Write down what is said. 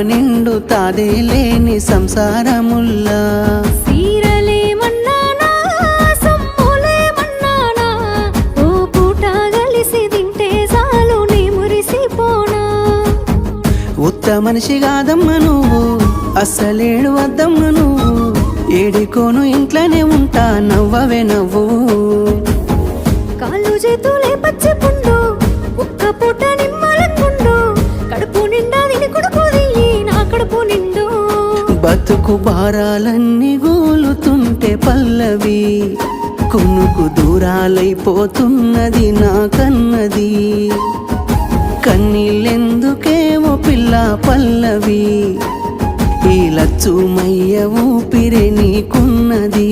నిండు తాదే లేని సంసారముల్లా సీరలేమన్నానా సమ్ములేమన్నానా ఓ పూట కలిసి తింటే చాలు నీ మురిసిపోనా ఉత్త మనిషి కాదమ్మ నువ్వు అస్సలేడు వద్దమ్మ నువ్వు ఏడికోను ఇంట్లోనే ఉంటా నవ్వవే నవ్వు కాళ్ళు చేతులే పచ్చి పుండు ఒక్క పూట నిమ్మలకుండు కడుపు నిండా తిని కొడుకుది నా కడుపు నిండు బతుకు భారాలన్నీ గోలుతుంటే పల్లవి కొనుకు దూరాలైపోతున్నది నా కన్నది కన్నీళ్ళెందుకేమో పిల్ల పల్లవి ఈ లచ్చుమయ్య ఊపిరే నీకున్నది